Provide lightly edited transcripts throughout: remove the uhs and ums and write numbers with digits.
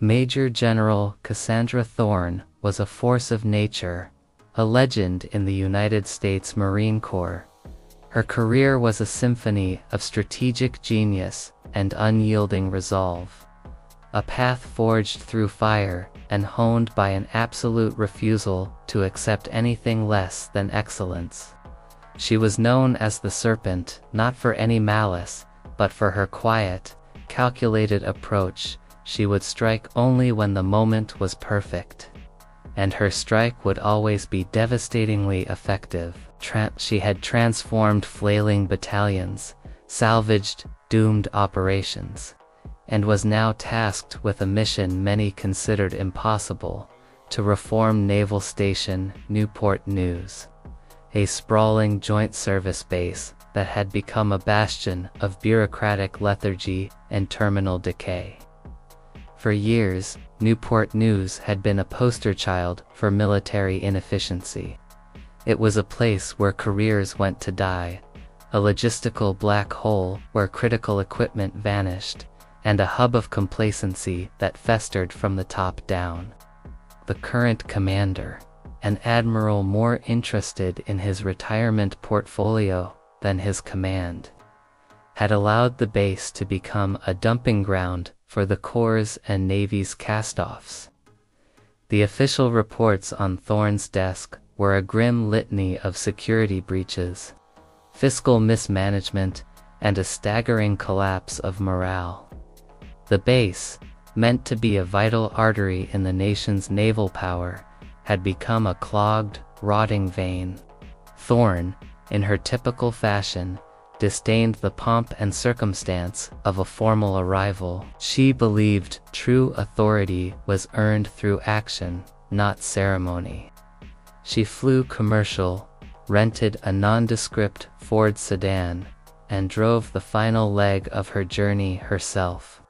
Major General Cassandra Thorne was a force of nature, a legend in the United States Marine Corps. Her career was a symphony of strategic genius and unyielding resolve. A path forged through fire and honed by an absolute refusal to accept anything less than excellence. She was known as the Serpent, not for any malice, but for her quiet, calculated approach. She would strike only when the moment was perfect. And her strike would always be devastatingly effective. She had transformed flailing battalions, salvaged doomed operations, and was now tasked with a mission many considered impossible: to reform Naval Station Newport News, a sprawling joint service base that had become a bastion of bureaucratic lethargy and terminal decay. For years, Newport News had been a poster child for military inefficiency. It was a place where careers went to die, a logistical black hole where critical equipment vanished, and a hub of complacency that festered from the top down. The current commander, an admiral more interested in his retirement portfolio than his command, had allowed the base to become a dumping ground for the Corps' and Navy's cast-offs. The official reports on Thorne's desk were a grim litany of security breaches, fiscal mismanagement, and a staggering collapse of morale. The base, meant to be a vital artery in the nation's naval power, had become a clogged, rotting vein. Thorne, in her typical fashion, disdained the pomp and circumstance of a formal arrival. She believed true authority was earned through action, not ceremony. She flew commercial, rented a nondescript Ford sedan, and drove the final leg of her journey herself.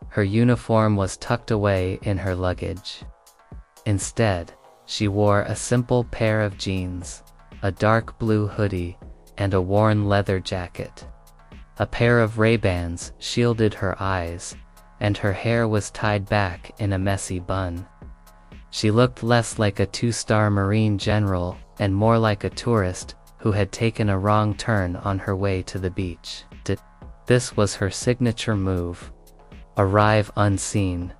Her uniform was tucked away in her luggage. Instead, she wore a simple pair of jeans, a dark blue hoodie, and a worn leather jacket. A pair of Ray-Bans shielded her eyes, and her hair was tied back in a messy bun. She looked less like a two-star Marine general and more like a tourist who had taken a wrong turn on her way to the beach. This was her signature move: arrive unseen,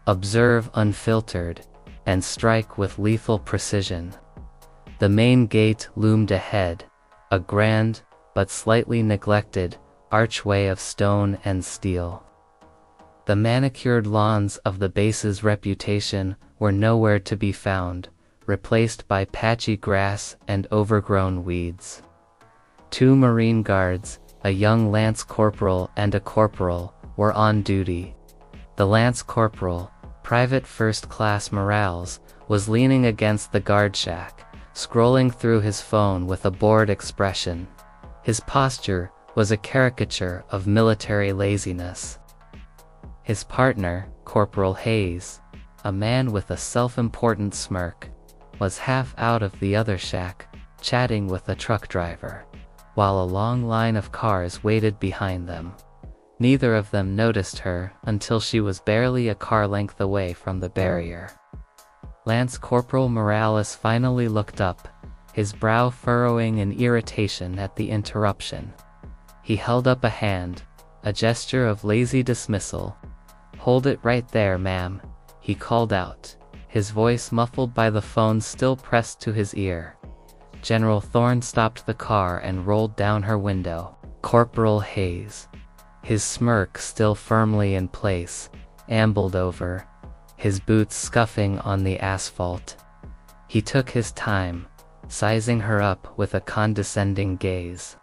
observe unfiltered, and strike with lethal precision. The main gate loomed ahead, a grand, but slightly neglected, archway of stone and steel. The manicured lawns of the base's reputation were nowhere to be found, replaced by patchy grass and overgrown weeds. 2 Marine guards, a young lance corporal and a corporal, were on duty. The lance corporal, Private First Class Morales, was leaning against the guard shack, scrolling through his phone with a bored expression. His posture was a caricature of military laziness. His partner, Corporal Hayes, a man with a self-important smirk, was half out of the other shack, chatting with a truck driver, while a long line of cars waited behind them. Neither of them noticed her until she was barely a car length away from the barrier. Lance Corporal Morales finally looked up, his brow furrowing in irritation at the interruption. He held up a hand, a gesture of lazy dismissal. "Hold it right there, ma'am," he called out, his voice muffled by the phone still pressed to his ear. General Thorne stopped the car and rolled down her window. Corporal Hayes, his smirk still firmly in place, ambled over, his boots scuffing on the asphalt. He took his time, sizing her up with a condescending gaze.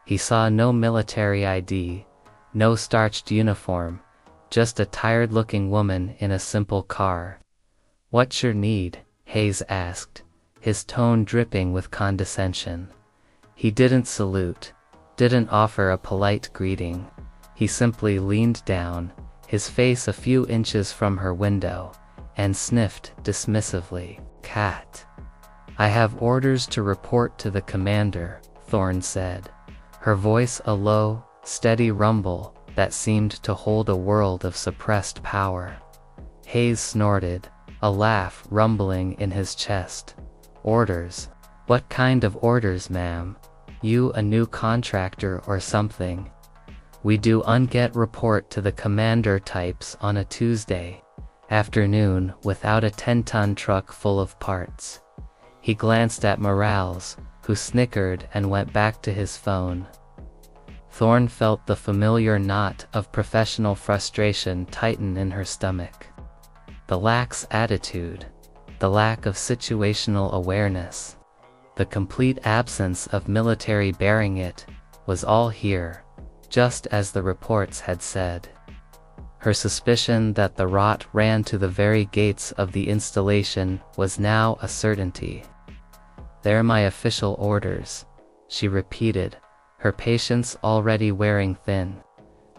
He saw no military ID, no starched uniform, just a tired-looking woman in a simple car. "What's your need?" Hayes asked, his tone dripping with condescension. He didn't salute, didn't offer a polite greeting. He simply leaned down, his face a few inches from her window, and sniffed dismissively. "Cat. I have orders to report to the commander," Thorne said, her voice a low, steady rumble that seemed to hold a world of suppressed power. Hayes snorted, a laugh rumbling in his chest. Orders? What kind of orders, ma'am? You a new contractor or something? We do unget report to the commander types on a Tuesday afternoon without a 10-ton truck full of parts. He glanced at Morales, who snickered and went back to his phone. Thorne felt the familiar knot of professional frustration tighten in her stomach. The lax attitude, the lack of situational awareness, the complete absence of military bearing it, was all here, just as the reports had said. Her suspicion that the rot ran to the very gates of the installation was now a certainty. "They're my official orders," she repeated, her patience already wearing thin.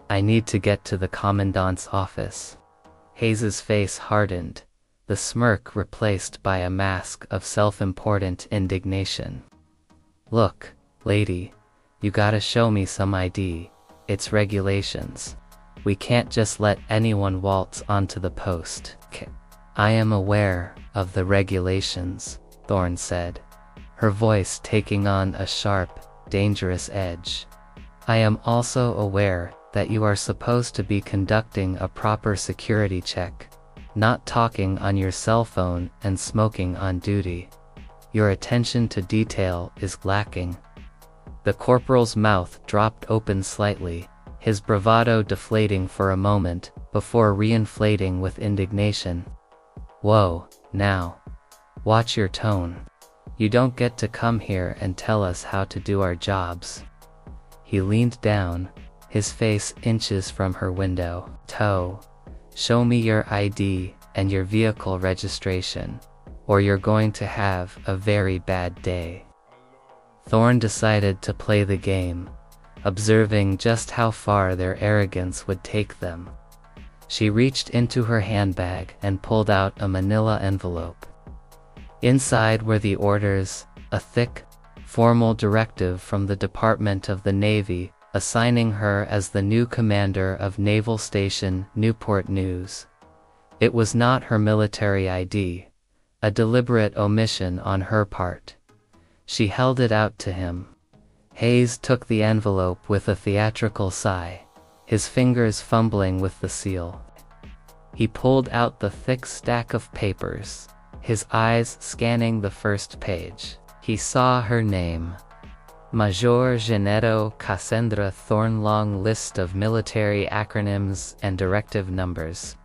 "I need to get to the commandant's office." Hayes's face hardened, the smirk replaced by a mask of self-important indignation. "Look, lady, you gotta show me some ID. It's regulations. We can't just let anyone waltz onto the post." "I am aware of the regulations," Thorne said, her voice taking on a sharp, dangerous edge. "I am also aware that you are supposed to be conducting a proper security check, not talking on your cell phone and smoking on duty. Your attention to detail is lacking." The corporal's mouth dropped open slightly, his bravado deflating for a moment, before reinflating with indignation. "Whoa, now. Watch your tone. You don't get to come here and tell us how to do our jobs." He leaned down, his face inches from her window. "Toe, show me your ID and your vehicle registration, or you're going to have a very bad day." Thorne decided to play the game, observing just how far their arrogance would take them. She reached into her handbag and pulled out a manila envelope. Inside were the orders, a thick, formal directive from the Department of the Navy, assigning her as the new commander of Naval Station Newport News. It was not her military ID, a deliberate omission on her part. She held it out to him. Hayes took the envelope with a theatrical sigh, his fingers fumbling with the seal. He pulled out the thick stack of papers, his eyes scanning the first page. He saw her name. Major Genetto Cassandra Thorne. Long list of military acronyms and directive numbers.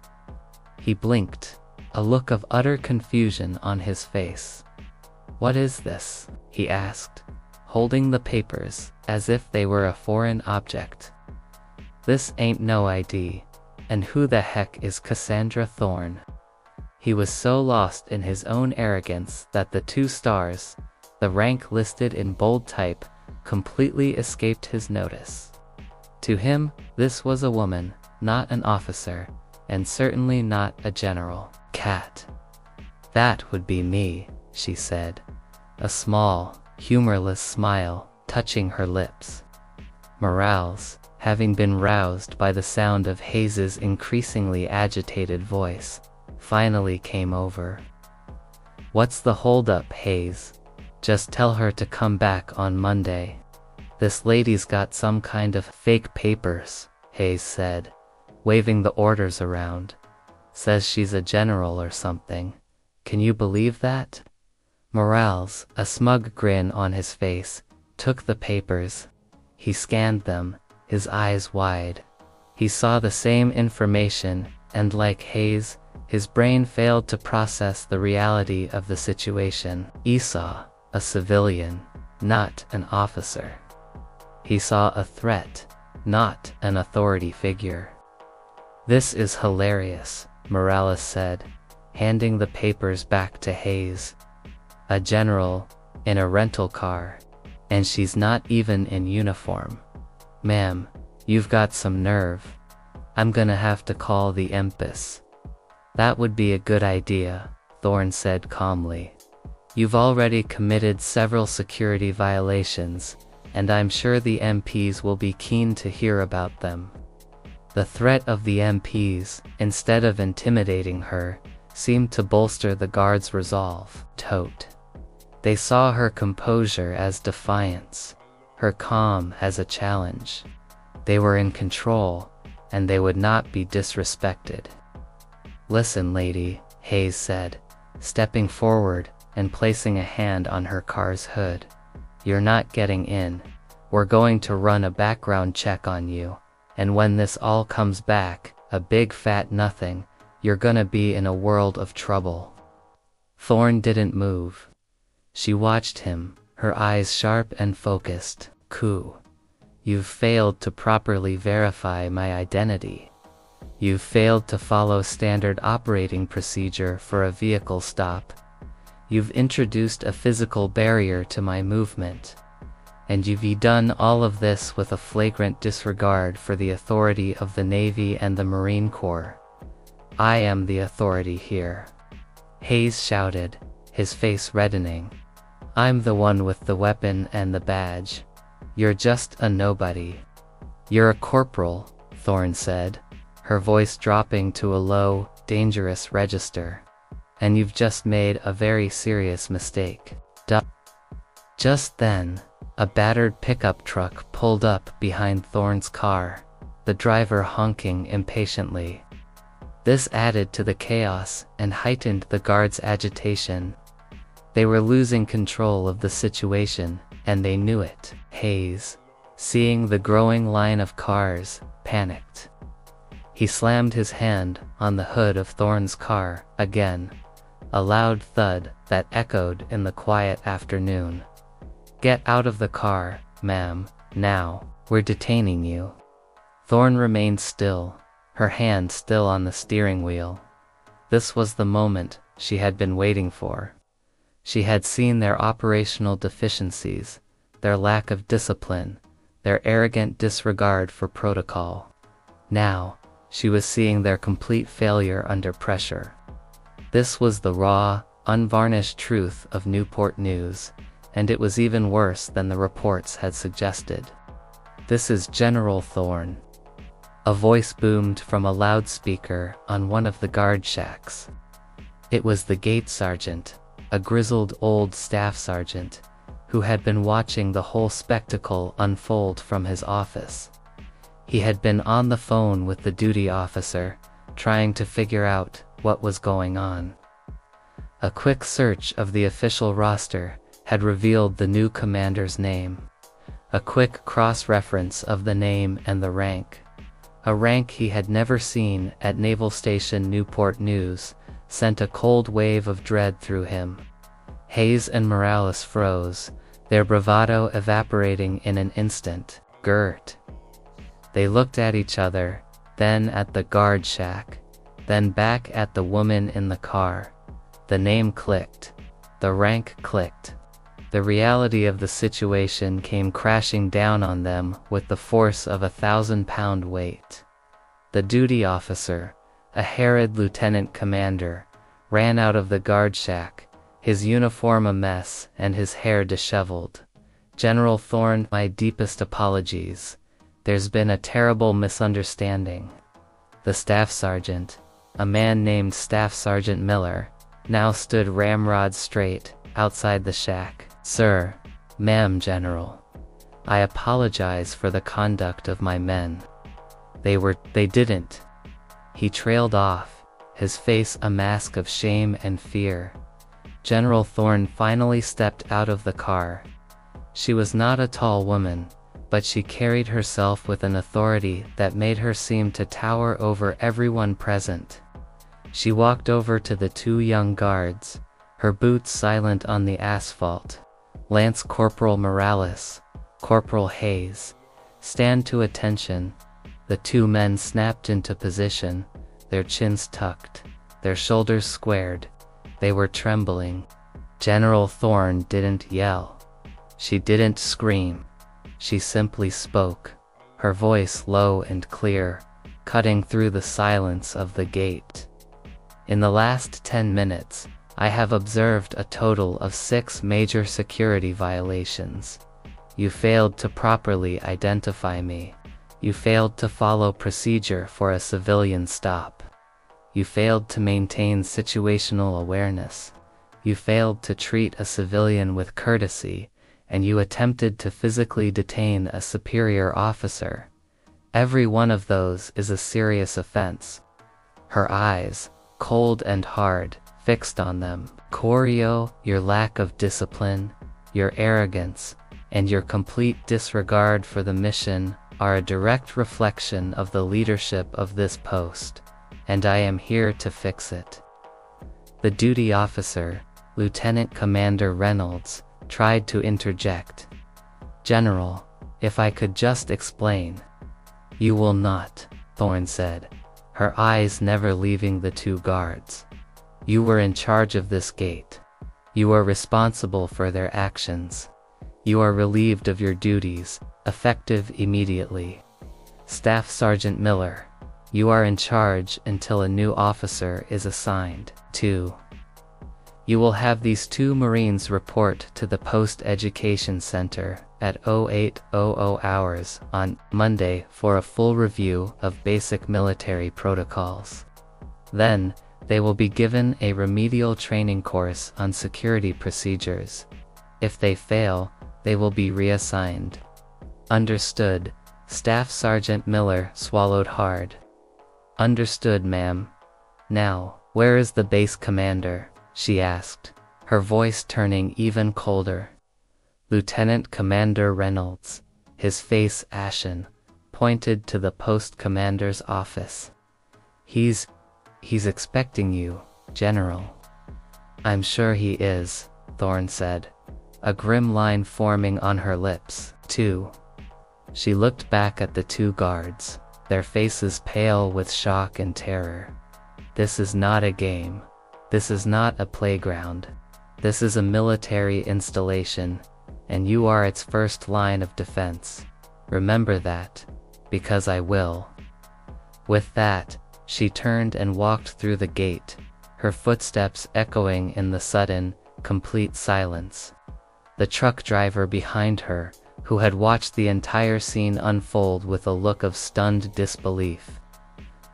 He blinked, a look of utter confusion on his face. "What is this?" he asked, holding the papers as if they were a foreign object. "This ain't no ID, and who the heck is Cassandra Thorne?" He was so lost in his own arrogance that the 2 stars, the rank listed in bold type, completely escaped his notice. To him, this was a woman, not an officer, and certainly not a general. "Cat. That would be me," she said, a small, humorless smile touching her lips. Morales, having been roused by the sound of Hayes's increasingly agitated voice, finally came over. "What's the holdup, Hayes? Just tell her to come back on Monday. This lady's got some kind of fake papers," Hayes said, waving the orders around. "Says she's a general or something. Can you believe that?" Morales, a smug grin on his face, took the papers. He scanned them, his eyes wide. He saw the same information, and like Hayes, his brain failed to process the reality of the situation. Esau, a civilian, not an officer. He saw a threat, not an authority figure. "This is hilarious," Morales said, handing the papers back to Hayes. "A general, in a rental car, and she's not even in uniform. Ma'am, you've got some nerve. I'm gonna have to call the Empress." "That would be a good idea," Thorne said calmly. "You've already committed several security violations, and I'm sure the MPs will be keen to hear about them." The threat of the MPs, instead of intimidating her, seemed to bolster the guards' resolve. Tote. They saw her composure as defiance, her calm as a challenge. They were in control, and they would not be disrespected. "Listen, lady," Hayes said, stepping forward and placing a hand on her car's hood. "You're not getting in. We're going to run a background check on you, and when this all comes back, a big fat nothing, you're gonna be in a world of trouble." Thorne didn't move. She watched him, her eyes sharp and focused. "Coup. You've failed to properly verify my identity. You've failed to follow standard operating procedure for a vehicle stop. You've introduced a physical barrier to my movement. And you've done all of this with a flagrant disregard for the authority of the Navy and the Marine Corps. I am the authority here." Hayes shouted, his face reddening. "I'm the one with the weapon and the badge. You're just a nobody." "You're a corporal," Thorne said, her voice dropping to a low, dangerous register. "And you've just made a very serious mistake." Just then, a battered pickup truck pulled up behind Thorne's car, the driver honking impatiently. This added to the chaos and heightened the guards' agitation. They were losing control of the situation, and they knew it. Hayes, seeing the growing line of cars, panicked. He slammed his hand on the hood of Thorne's car again, a loud thud that echoed in the quiet afternoon. "Get out of the car, ma'am, now. We're detaining you." Thorne remained still, her hand still on the steering wheel. This was the moment she had been waiting for. She had seen their operational deficiencies, their lack of discipline, their arrogant disregard for protocol. Now, she was seeing their complete failure under pressure. This was the raw, unvarnished truth of Newport News, and it was even worse than the reports had suggested. "This is General Thorne." A voice boomed from a loudspeaker on one of the guard shacks. It was the gate sergeant, a grizzled old staff sergeant, who had been watching the whole spectacle unfold from his office. He had been on the phone with the duty officer, trying to figure out what was going on. A quick search of the official roster had revealed the new commander's name. A quick cross-reference of the name and the rank. A rank he had never seen at Naval Station Newport News, sent a cold wave of dread through him. Hayes and Morales froze, their bravado evaporating in an instant. "Gert." They looked at each other, then at the guard shack, then back at the woman in the car. The name clicked. The rank clicked. The reality of the situation came crashing down on them with the force of 1,000-pound weight. The duty officer, a harried lieutenant commander, ran out of the guard shack, his uniform a mess and his hair disheveled. "General Thorne, my deepest apologies. There's been a terrible misunderstanding." The staff sergeant, a man named Staff Sergeant Miller, now stood ramrod straight outside the shack. "Sir, ma'am, General. I apologize for the conduct of my men. They didn't." He trailed off, his face a mask of shame and fear. General Thorne finally stepped out of the car. She was not a tall woman, but she carried herself with an authority that made her seem to tower over everyone present. She walked over to the two young guards, her boots silent on the asphalt. "Lance Corporal Morales, Corporal Hayes, stand to attention." The two men snapped into position, their chins tucked, their shoulders squared. They were trembling. General Thorne didn't yell. She didn't scream. She simply spoke, her voice low and clear, cutting through the silence of the gate. "In the last 10 minutes, I have observed a total of 6 major security violations. You failed to properly identify me. You failed to follow procedure for a civilian stop. You failed to maintain situational awareness. You failed to treat a civilian with courtesy, and you attempted to physically detain a superior officer. Every one of those is a serious offense. Her eyes, cold and hard, fixed on them. Koryo, your lack of discipline, your arrogance, and your complete disregard for the mission are a direct reflection of the leadership of this post, and I am here to fix it. The duty officer, Lieutenant Commander Reynolds, tried to interject. General, if I could just explain. You will not, Thorne said, her eyes never leaving the two guards. You were in charge of this gate. You are responsible for their actions. You are relieved of your duties, effective immediately. Staff Sergeant Miller, you are in charge until a new officer is assigned. 2. You will have these 2 Marines report to the Post Education Center at 0800 hours on Monday for a full review of basic military protocols. Then, they will be given a remedial training course on security procedures. If they fail, they will be reassigned. Understood. Staff Sergeant Miller swallowed hard. Understood, ma'am. Now, where is the base commander? She asked, her voice turning even colder. Lieutenant Commander Reynolds, his face ashen, pointed to the post commander's office. He's expecting you, General. I'm sure he is, Thorne said, a grim line forming on her lips. 2. She looked back at the 2 guards, their faces pale with shock and terror. This is not a game. This is not a playground. This is a military installation, and you are its first line of defense. Remember that, because I will. With that, she turned and walked through the gate, her footsteps echoing in the sudden, complete silence. The truck driver behind her, who had watched the entire scene unfold with a look of stunned disbelief,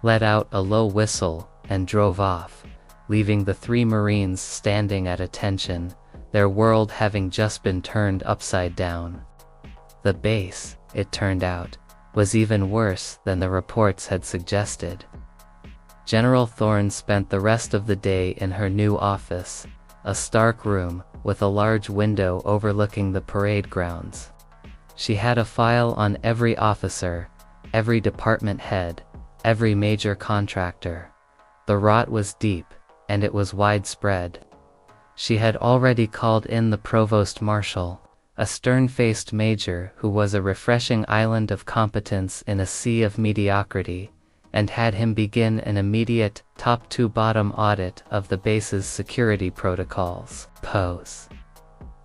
let out a low whistle and drove off, leaving the 3 Marines standing at attention, their world having just been turned upside down. The base, it turned out, was even worse than the reports had suggested. General Thorne spent the rest of the day in her new office, a stark room with a large window overlooking the parade grounds. She had a file on every officer, every department head, every major contractor. The rot was deep, and it was widespread. She had already called in the provost marshal, a stern-faced major who was a refreshing island of competence in a sea of mediocrity, and had him begin an immediate, top-to-bottom audit of the base's security protocols. Pose.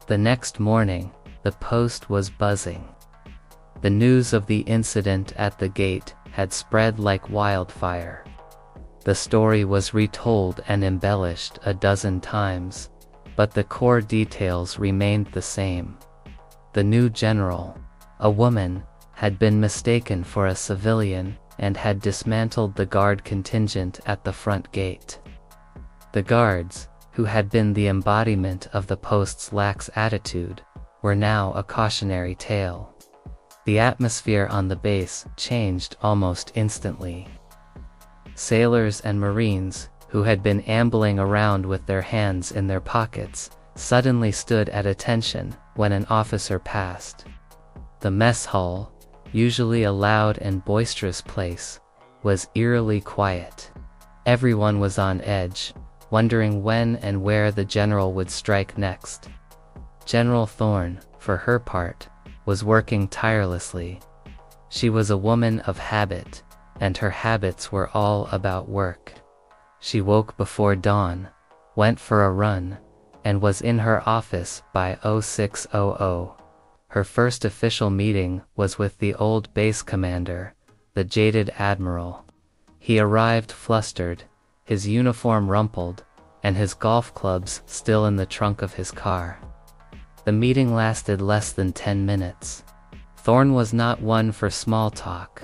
The next morning, the post was buzzing. The news of the incident at the gate had spread like wildfire. The story was retold and embellished a dozen times, but the core details remained the same. The new general, a woman, had been mistaken for a civilian and had dismantled the guard contingent at the front gate. The guards, who had been the embodiment of the post's lax attitude, were now a cautionary tale. The atmosphere on the base changed almost instantly. Sailors and Marines, who had been ambling around with their hands in their pockets, suddenly stood at attention when an officer passed. The mess hall, usually a loud and boisterous place, was eerily quiet. Everyone was on edge, wondering when and where the general would strike next. General Thorne, for her part, was working tirelessly. She was a woman of habit, and her habits were all about work. She woke before dawn, went for a run, and was in her office by 0600. Her first official meeting was with the old base commander, the jaded admiral. He arrived flustered, his uniform rumpled, and his golf clubs still in the trunk of his car. The meeting lasted less than 10 minutes. Thorne was not one for small talk.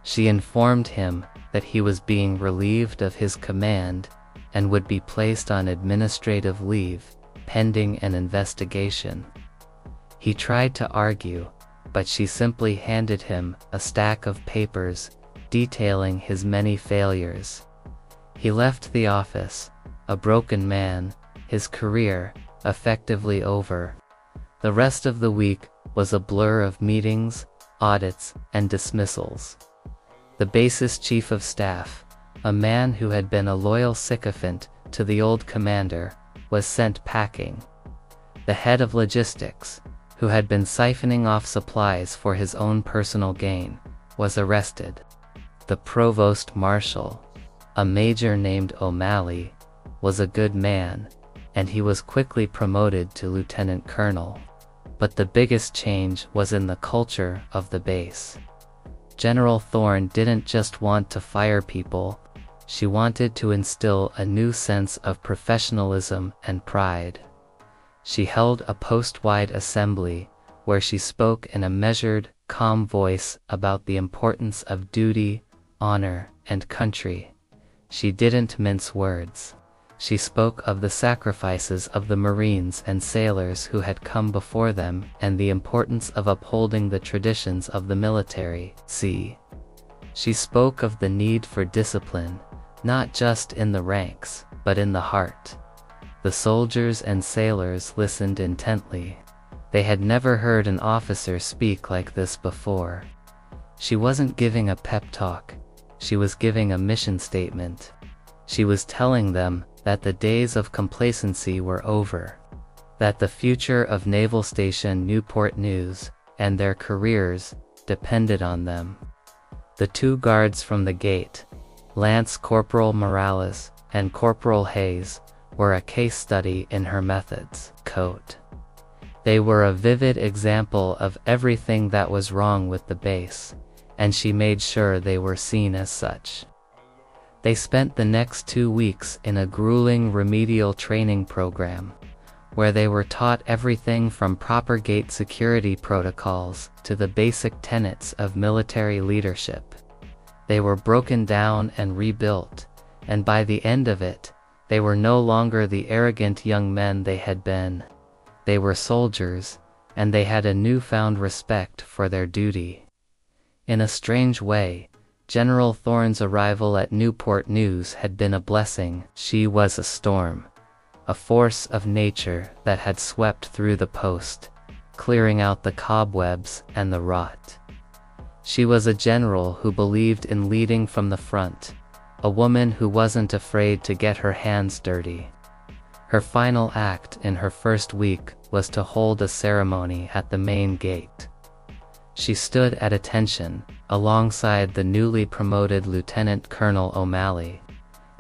She informed him that he was being relieved of his command and would be placed on administrative leave, pending an investigation. He tried to argue, but she simply handed him a stack of papers detailing his many failures. He left the office, a broken man, his career effectively over. The rest of the week was a blur of meetings, audits, and dismissals. The base's chief of staff, a man who had been a loyal sycophant to the old commander, was sent packing. The head of logistics, who had been siphoning off supplies for his own personal gain, was arrested. The provost marshal, a major named O'Malley, was a good man, and he was quickly promoted to lieutenant colonel. But the biggest change was in the culture of the base. General Thorne didn't just want to fire people, she wanted to instill a new sense of professionalism and pride. She held a post-wide assembly where she spoke in a measured, calm voice about the importance of duty, honor, and country. She didn't mince words. She spoke of the sacrifices of the Marines and sailors who had come before them and the importance of upholding the traditions of the military. She spoke of the need for discipline, not just in the ranks, but in the heart. The soldiers and sailors listened intently. They had never heard an officer speak like this before. She wasn't giving a pep talk, she was giving a mission statement. She was telling them that the days of complacency were over, that the future of Naval Station Newport News and their careers depended on them. The two guards from the gate, Lance Corporal Morales and Corporal Hayes, were a case study in her methods. They were a vivid example of everything that was wrong with the base, and she made sure they were seen as such. They spent the next 2 weeks in a grueling remedial training program, where they were taught everything from proper gate security protocols to the basic tenets of military leadership. They were broken down and rebuilt, and by the end of it, they were no longer the arrogant young men they had been. They were soldiers, and they had a newfound respect for their duty. In a strange way, General Thorne's arrival at Newport News had been a blessing. She was a storm, a force of nature that had swept through the post, clearing out the cobwebs and the rot. She was a general who believed in leading from the front, a woman who wasn't afraid to get her hands dirty. Her final act in her first week was to hold a ceremony at the main gate. She stood at attention, alongside the newly promoted Lieutenant Colonel O'Malley,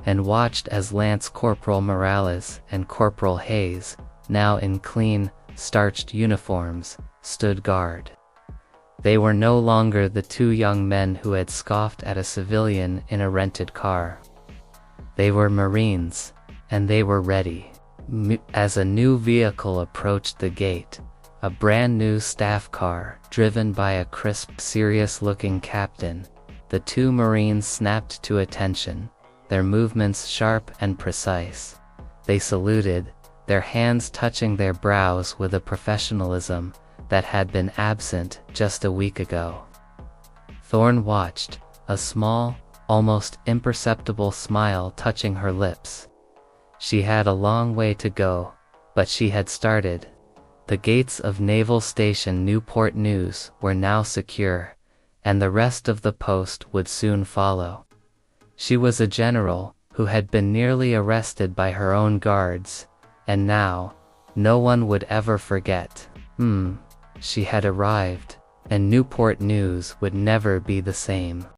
and watched as Lance Corporal Morales and Corporal Hayes, now in clean, starched uniforms, stood guard. They were no longer the two young men who had scoffed at a civilian in a rented car. They were Marines, and they were ready. As a new vehicle approached the gate, a brand new staff car, driven by a crisp, serious-looking captain, the two Marines snapped to attention, their movements sharp and precise. They saluted, their hands touching their brows with a professionalism that had been absent just a week ago. Thorne watched, a small, almost imperceptible smile touching her lips. She had a long way to go, but she had started. The gates of Naval Station Newport News were now secure, and the rest of the post would soon follow. She was a general who had been nearly arrested by her own guards, and now, no one would ever forget. She had arrived, and Newport News would never be the same.